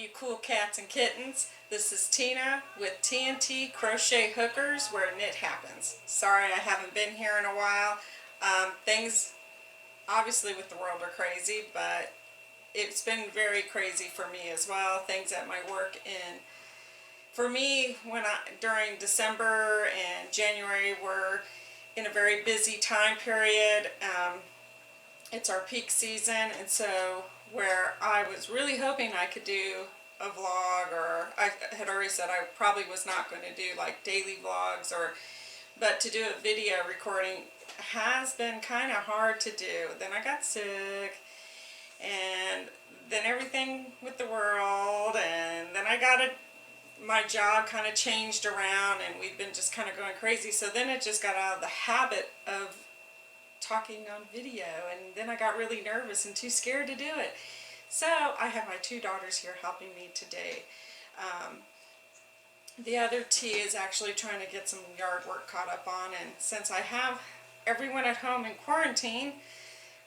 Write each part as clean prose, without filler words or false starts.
you cool cats and kittens. This is Tina with TNT Crochet Hookers, where knit happens. Sorry I haven't been here in a while. Things obviously with the world are crazy, but it's been very crazy for me as well. Things at my work for me during December and January were in a very busy time period. It's our peak season, and so where I was really hoping I could do a vlog, or I had already said I probably was not going to do like daily vlogs, but to do a video recording has been kind of hard to do. Then I got sick, and then everything with the world, and then I got my job kind of changed around, and we've been just kind of going crazy. So then it just got out of the habit of talking on video, and then I got really nervous and too scared to do it. So I have my two daughters here helping me today. The other T is actually trying to get some yard work caught up on, and since I have everyone at home in quarantine,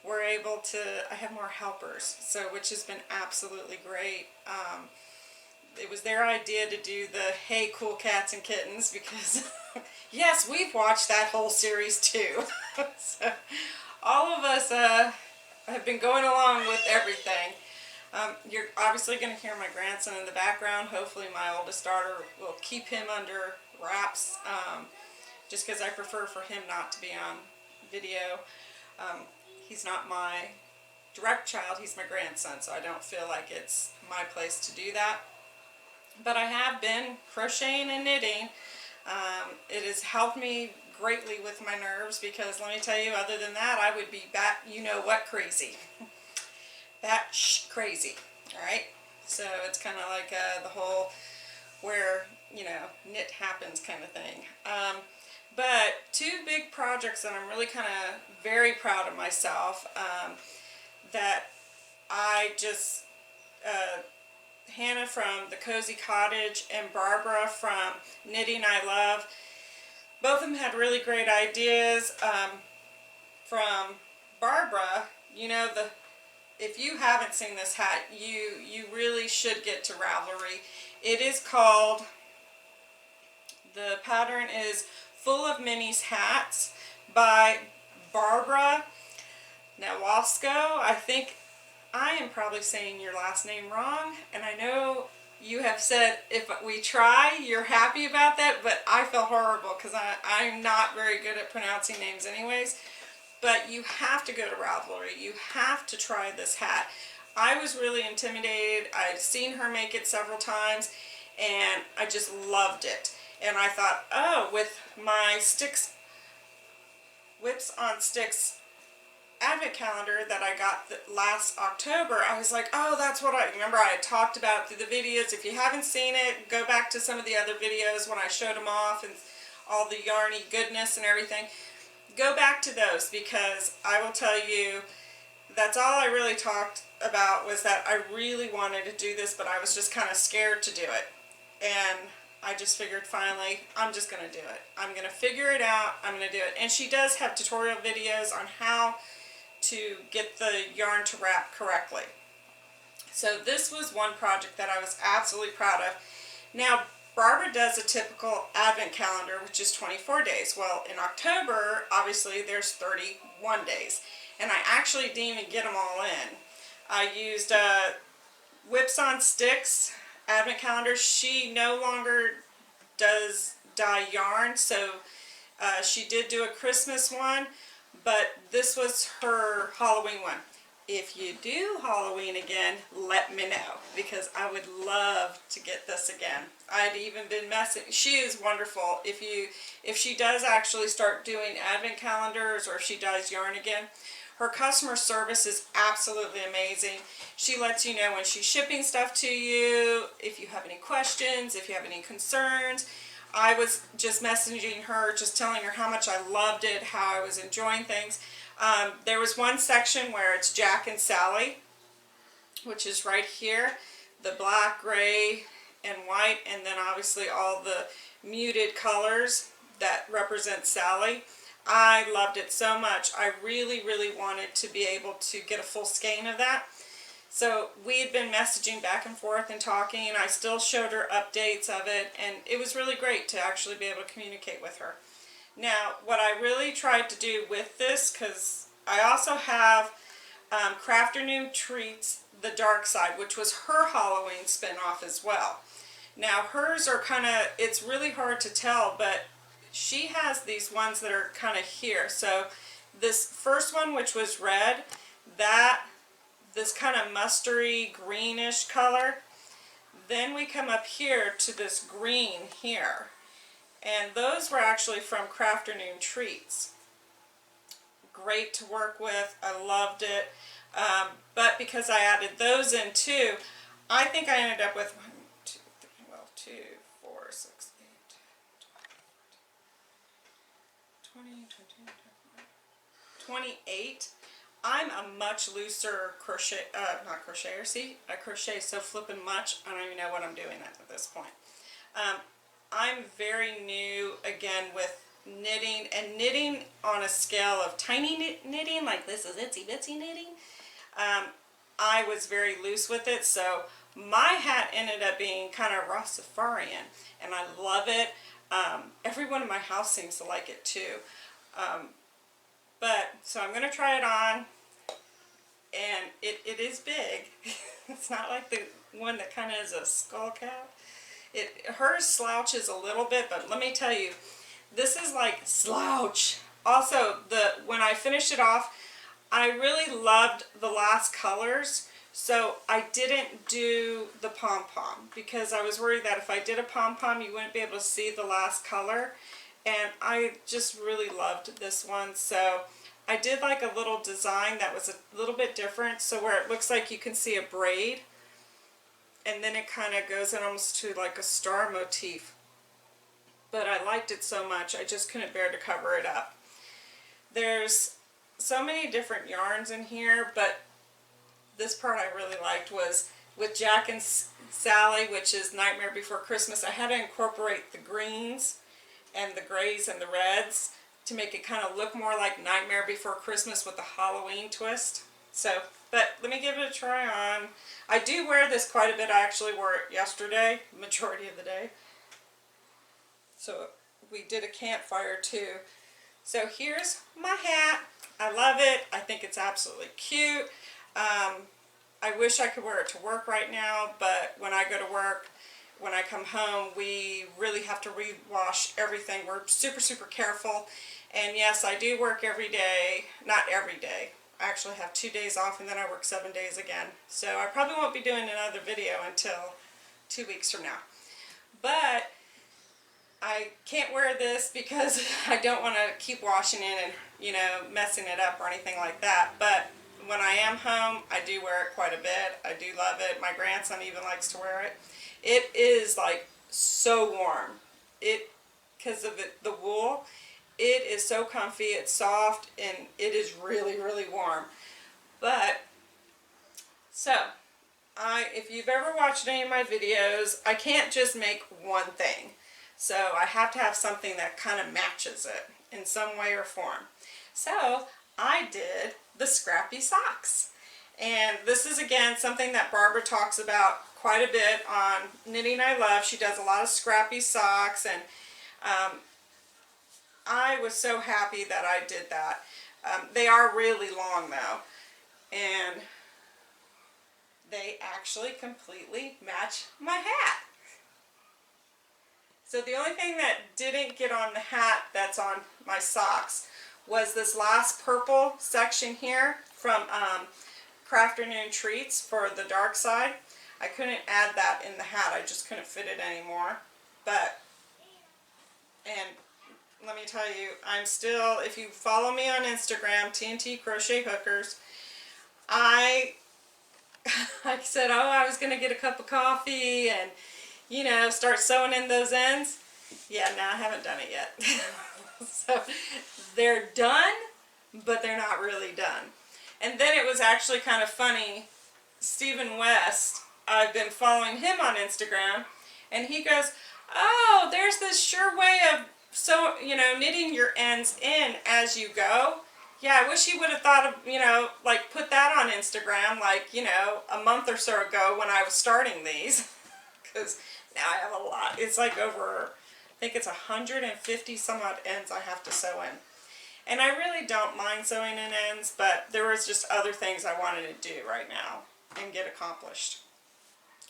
I have more helpers, so which has been absolutely great. It was their idea to do the Hey Cool Cats and Kittens, because yes, we've watched that whole series too. So all of us have been going along with everything. You're obviously going to hear my grandson in the background. Hopefully my oldest daughter will keep him under wraps, just because I prefer for him not to be on video. He's not my direct child, he's my grandson, so I don't feel like it's my place to do that. But I have been crocheting and knitting. It has helped me greatly with my nerves, because let me tell you, other than that, I would be bat, you know what, crazy. Crazy, alright? So it's kind of like the whole where, you know, knit happens kind of thing. But two big projects that I'm really kind of very proud of myself, that I just, Hannah from the Cozy Cottage and Barbara from Knitting I Love, both of them had really great ideas. From Barbara, you know, if you haven't seen this hat, you really should get to Ravelry. It is called, the pattern is Full of Minnie's Hats by Barbara Nalewko. I think I am probably saying your last name wrong, and I know you have said if we try, you're happy about that, but I feel horrible because I'm not very good at pronouncing names anyways. But you have to go to Ravelry. You have to try this hat. I was really intimidated. I've seen her make it several times, and I just loved it. And I thought, oh, with my Whips on Sticks advent calendar that I got last October, I was like, oh, that's what I remember I had talked about through the videos. If you haven't seen it, go back to some of the other videos when I showed them off and all the yarny goodness and everything. Go back to those, because I will tell you, that's all I really talked about, was that I really wanted to do this, but I was just kind of scared to do it. And I just figured finally, I'm just going to do it. I'm going to figure it out. I'm going to do it. And she does have tutorial videos on how to get the yarn to wrap correctly. So this was one project that I was absolutely proud of. Now, Barbara does a typical advent calendar, which is 24 days. Well, in October, obviously, there's 31 days. And I actually didn't even get them all in. I used Whips on Sticks advent calendar. She no longer does dye yarn, so she did do a Christmas one, but this was her Halloween one. If you do Halloween again, let me know, because I would love to get this again. I'd even been messing. She is wonderful. If she does actually start doing advent calendars, or if she does yarn again, her customer service is absolutely amazing. She lets you know when she's shipping stuff to you, if you have any questions, if you have any concerns. I was just messaging her, just telling her how much I loved it, how I was enjoying things. There was one section where it's Jack and Sally, which is right here, the black, gray, and white, and then obviously all the muted colors that represent Sally. I loved it so much. I really, really wanted to be able to get a full skein of that. So we had been messaging back and forth and talking, and I still showed her updates of it, and it was really great to actually be able to communicate with her. Now, what I really tried to do with this, because I also have Crafternoon Treats, the Dark Side, which was her Halloween spin-off as well. Now, hers are kind of, it's really hard to tell, but she has these ones that are kind of here. So this first one, which was red, this kind of mustardy greenish color. Then we come up here to this green here. And those were actually from Crafternoon Treats. Great to work with. I loved it. But because I added those in too, I think I ended up with 2, 4, 6, 8, 20, 28. I'm a much looser crochet, not crocheter, see? I crochet so flippin' much, I don't even know what I'm doing at this point. I'm very new, again, with knitting, and knitting on a scale of tiny knitting, like this is itsy bitsy knitting. I was very loose with it, so my hat ended up being kind of Rastafarian, and I love it. Everyone in my house seems to like it too. So I'm going to try it on, and it is big. It's not like the one that kind of is a skull cap. Hers slouches a little bit, but let me tell you, this is like slouch. Also, when I finished it off, I really loved the last colors, so I didn't do the pom-pom because I was worried that if I did a pom-pom, you wouldn't be able to see the last color, and I just really loved this one. So I did like a little design that was a little bit different, so where it looks like you can see a braid, and then it kind of goes in almost to like a star motif. But I liked it so much, I just couldn't bear to cover it up. There's so many different yarns in here, but this part I really liked was with Jack and Sally, which is Nightmare Before Christmas. I had to incorporate the greens and the grays and the reds to make it kind of look more like Nightmare Before Christmas with a Halloween twist. So, but let me give it a try on. I do wear this quite a bit. I actually wore it yesterday, majority of the day. So we did a campfire too. So here's my hat. I love it. I think it's absolutely cute. I wish I could wear it to work right now, but when I go to work, when I come home, we really have to rewash everything. We're super, super careful. And yes, I do work every day. Not every day. I actually have 2 days off, and then I work 7 days again. So I probably won't be doing another video until 2 weeks from now. But I can't wear this because I don't want to keep washing it and, you know, messing it up or anything like that. But when I am home, I do wear it quite a bit. I do love it. My grandson even likes to wear it. It is like so warm. Because of the wool, it is so comfy, it's soft, and it is really, really warm. But, so, if you've ever watched any of my videos, I can't just make one thing. So I have to have something that kind of matches it in some way or form. So I did the scrappy socks. And this is, again, something that Barbara talks about quite a bit on Knitting I Love. She does a lot of scrappy socks, and I was so happy that I did that. They are really long though, and they actually completely match my hat. So the only thing that didn't get on the hat that's on my socks was this last purple section here from Crafternoon Treats for the dark side. I couldn't add that in the hat. I just couldn't fit it anymore. And let me tell you, I'm still, if you follow me on Instagram, TNT Crochet Hookers, I said, oh, I was going to get a cup of coffee and, you know, start sewing in those ends. Yeah, no, I haven't done it yet. So they're done, but they're not really done. And then it was actually kind of funny. Stephen West, I've been following him on Instagram, and he goes, oh, there's this sure way of knitting your ends in as you go. Yeah, I wish he would have thought of, you know, like put that on Instagram, like, you know, a month or so ago when I was starting these. Because now I have a lot. It's like over, I think it's 150 some odd ends I have to sew in. And I really don't mind sewing in ends, but there was just other things I wanted to do right now and get accomplished.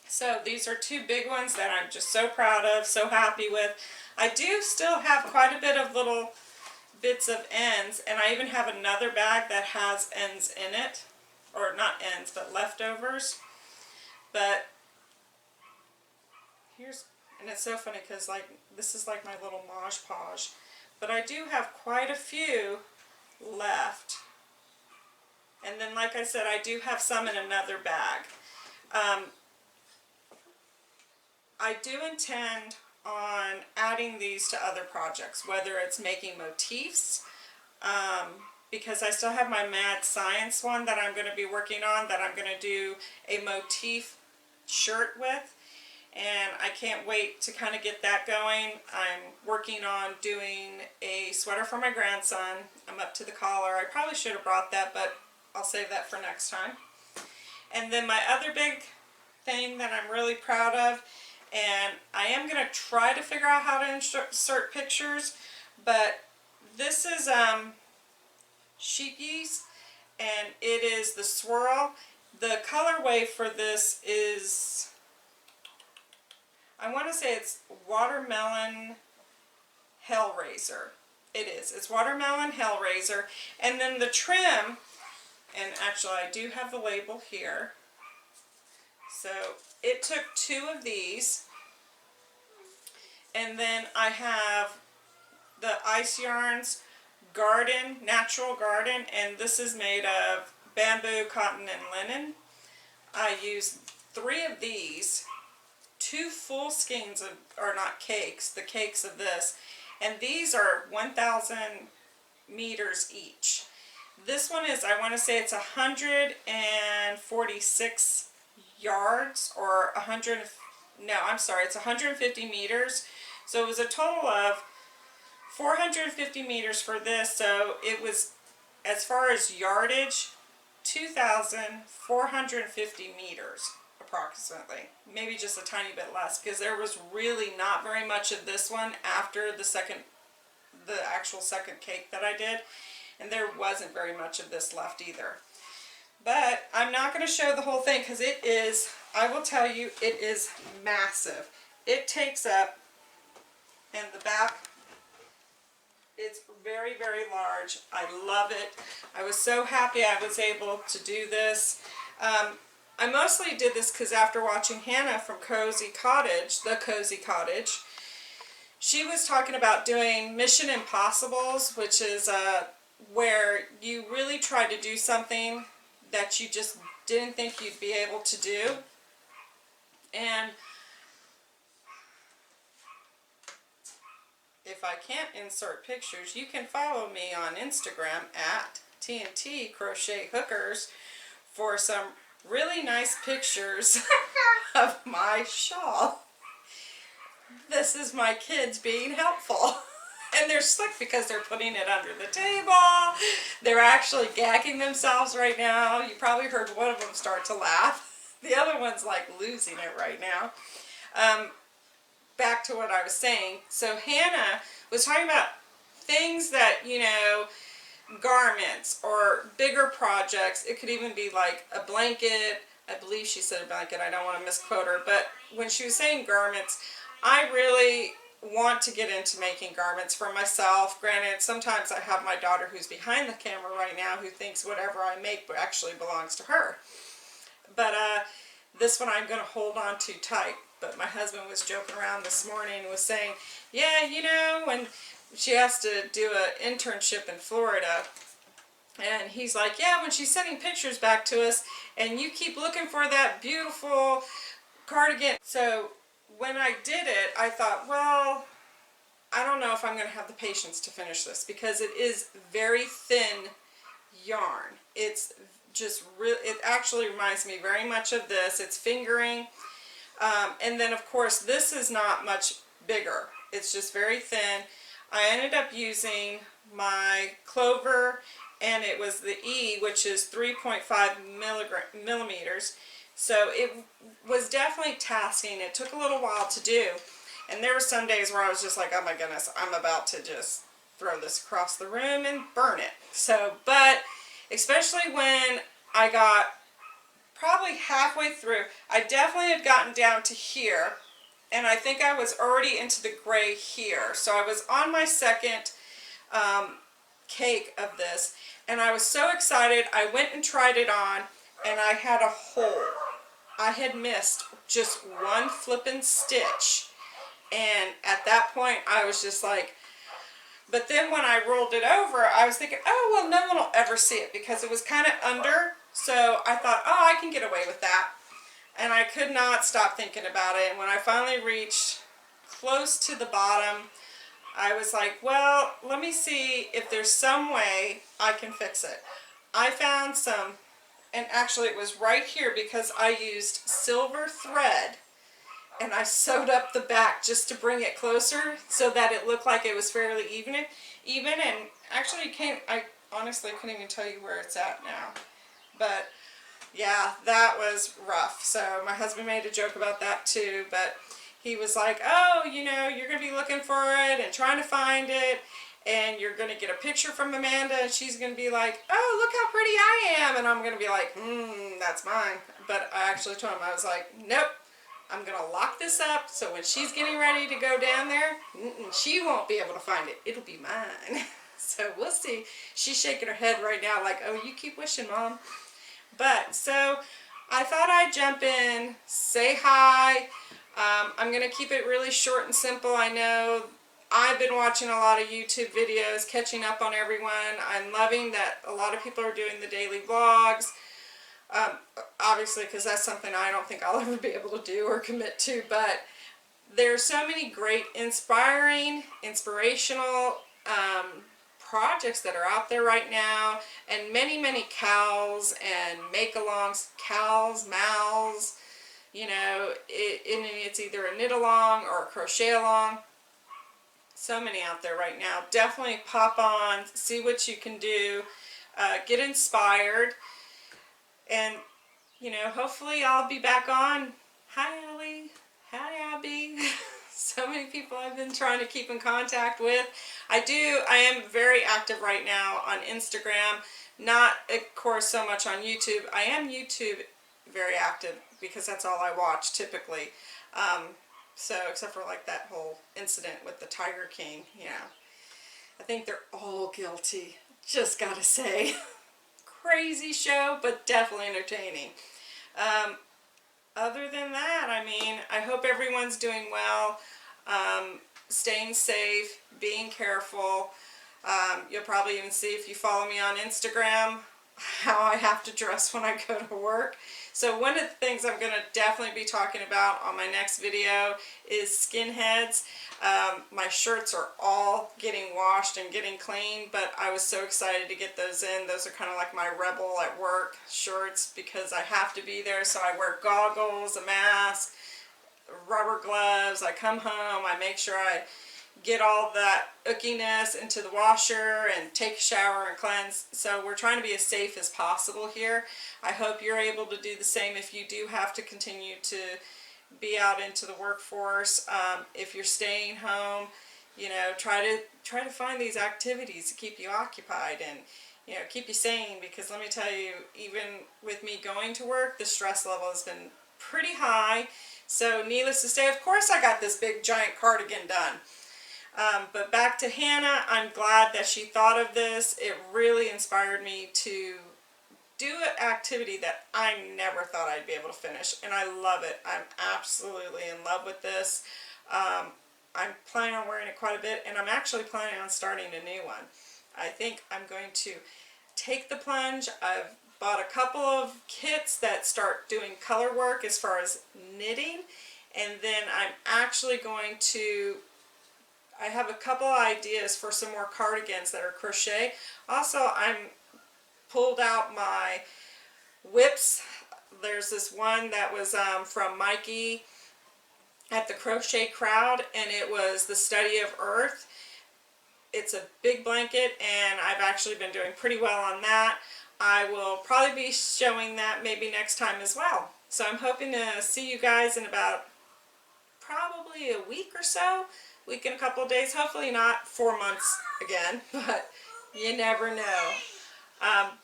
So these are two big ones that I'm just so proud of, so happy with. I do still have quite a bit of little bits of ends, and I even have another bag that has ends in it, or not ends, but leftovers. But here's, and it's so funny because like this is like my little Mod Podge, but I do have quite a few left. And then like I said, I do have some in another bag. I do intend on adding these to other projects, whether it's making motifs, because I still have my Mad Science one that I'm going to be working on, that I'm going to do a motif shirt with, and I can't wait to kind of get that going. I'm working on doing a sweater for my grandson. I'm up to the collar. I probably should have brought that, but I'll save that for next time. And then my other big thing that I'm really proud of, and I am going to try to figure out how to insert pictures, but this is Sheepies, and it is the swirl. The colorway for this is, I want to say it's Watermelon Hellraiser. It is. It's Watermelon Hellraiser. And then the trim, and actually I do have the label here. So it took 2 of these, and then I have the Ice Yarns Garden, Natural Garden, and this is made of bamboo, cotton, and linen. I used 3 of these, 2 full skeins of, or not cakes, the cakes of this, and these are 1,000 meters each. This one is, I want to say it's 146 yards, or 100, no, I'm sorry, it's 150 meters. So it was a total of 450 meters for this, so it was, as far as yardage, 2,450 meters approximately. Maybe just a tiny bit less, because there was really not very much of this one after the actual second cake that I did, and there wasn't very much of this left either. But I'm not going to show the whole thing because it is, I will tell you, it is massive. It takes up, and the back, it's very, very large. I love it. I was so happy I was able to do this. I mostly did this because after watching Hannah from Cozy Cottage, The Cozy Cottage, she was talking about doing Mission Impossibles, which is where you really try to do something that you just didn't think you'd be able to do. And if I can't insert pictures, you can follow me on Instagram at TNT Crochet Hookers for some really nice pictures of my shawl. This is my kids being helpful. And they're slick because they're putting it under the table. They're actually gagging themselves right now. You probably heard one of them start to laugh. The other one's like losing it right now. Back to what I was saying. So Hannah was talking about things that, you know, garments or bigger projects. It could even be like a blanket. I believe she said a blanket. I don't want to misquote her. But when she was saying garments, I really want to get into making garments for myself. Granted, sometimes I have my daughter who's behind the camera right now who thinks whatever I make actually belongs to her. But this one I'm going to hold on to tight. But my husband was joking around this morning and was saying, yeah, you know, when she has to do an internship in Florida, and he's like, yeah, when she's sending pictures back to us and you keep looking for that beautiful cardigan. So when I did it, I thought, well, I don't know if I'm going to have the patience to finish this because it is very thin yarn. It's just really, it actually reminds me very much of this. It's fingering. And then of course this is not much bigger. It's just very thin. I ended up using my clover and it was the E, which is 3.5 millimeters. So it was definitely tasking. It took a little while to do, and there were some days where I was just like, oh my goodness, I'm about to just throw this across the room and burn it. So, but especially when I got probably halfway through, I definitely had gotten down to here, and I think I was already into the gray here. So I was on my second cake of this, and I was so excited. I went and tried it on, and I had a hole. I had missed just one flippin' stitch, and at that point I was just like, but then when I rolled it over, I was thinking, oh well, no one will ever see it because it was kind of under. So I thought, oh, I can get away with that. And I could not stop thinking about it. And when I finally reached close to the bottom, I was like, well, let me see if there's some way I can fix it. I found some, and actually it was right here because I used silver thread, and I sewed up the back just to bring it closer so that it looked like it was fairly even, and actually I honestly couldn't even tell you where it's at now. But yeah, that was rough. So my husband made a joke about that too, but he was like, oh, you know, you're going to be looking for it and trying to find it, and you're going to get a picture from Amanda, and she's going to be like, oh, look how pretty I am, and I'm going to be like, that's mine. But I actually told him, I was like, nope, I'm going to lock this up, so when she's getting ready to go down there, she won't be able to find it. It'll be mine. So we'll see. She's shaking her head right now like, oh, you keep wishing, Mom. But so I thought I'd jump in, say hi. I'm going to keep it really short and simple. I know I've been watching a lot of YouTube videos, catching up on everyone. I'm loving that a lot of people are doing the daily vlogs. Obviously, because that's something I don't think I'll ever be able to do or commit to, but there's so many great inspirational projects that are out there right now, and many cows and make-alongs, mals, you know, it's either a knit-along or a crochet-along. So many out there right now. Definitely pop on, see what you can do, get inspired, and you know, hopefully I'll be back on. Hi, Ellie. Hi, Abby. So many people I've been trying to keep in contact with. I am very active right now on Instagram. Not, of course, so much on YouTube. I am YouTube very active because that's all I watch typically. So, except for like that whole incident with the Tiger King, yeah. I think they're all guilty. Just gotta say. Crazy show, but definitely entertaining. Other than that, I mean, I hope everyone's doing well, staying safe, being careful. You'll probably even see if you follow me on Instagram how I have to dress when I go to work. So one of the things I'm going to definitely be talking about on my next video is skinheads. My shirts are all getting washed and getting clean, but I was so excited to get those in. Those are kind of like my rebel at work shirts because I have to be there. So I wear goggles, a mask, rubber gloves. I come home, I make sure I get all that ookiness into the washer and take a shower and cleanse. So we're trying to be as safe as possible here. I hope you're able to do the same if you do have to continue to be out into the workforce. If you're staying home, you know, try to find these activities to keep you occupied and, you know, keep you sane, because let me tell you, even with me going to work, the stress level has been pretty high. So needless to say, of course I got this big giant cardigan done. But back to Hannah, I'm glad that she thought of this. It really inspired me to do an activity that I never thought I'd be able to finish, and I love it. I'm absolutely in love with this. I'm planning on wearing it quite a bit, and I'm actually planning on starting a new one. I think I'm going to take the plunge. I've bought a couple of kits that start doing color work as far as knitting, and then I'm actually going to, I have a couple ideas for some more cardigans that are crochet. Also, I'm pulled out my whips. There's this one that was from Mikey at the Crochet Crowd, and it was the study of Earth. It's a big blanket, and I've actually been doing pretty well on that. I will probably be showing that maybe next time as well. So I'm hoping to see you guys in about probably a week or so, week and a couple of days. Hopefully not 4 months again, but you never know.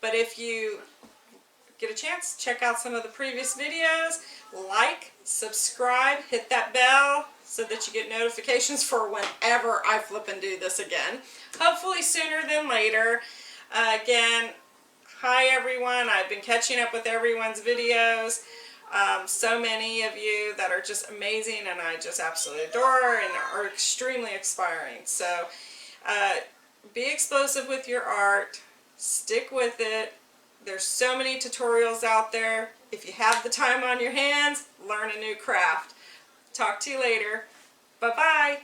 But if you get a chance, check out some of the previous videos, like, subscribe, hit that bell so that you get notifications for whenever I flip and do this again. Hopefully sooner than later. Again, hi everyone. I've been catching up with everyone's videos. So many of you that are just amazing and I just absolutely adore and are extremely inspiring. So be explosive with your art. Stick with it. There's so many tutorials out there. If you have the time on your hands, learn a new craft. Talk to you later. Bye-bye.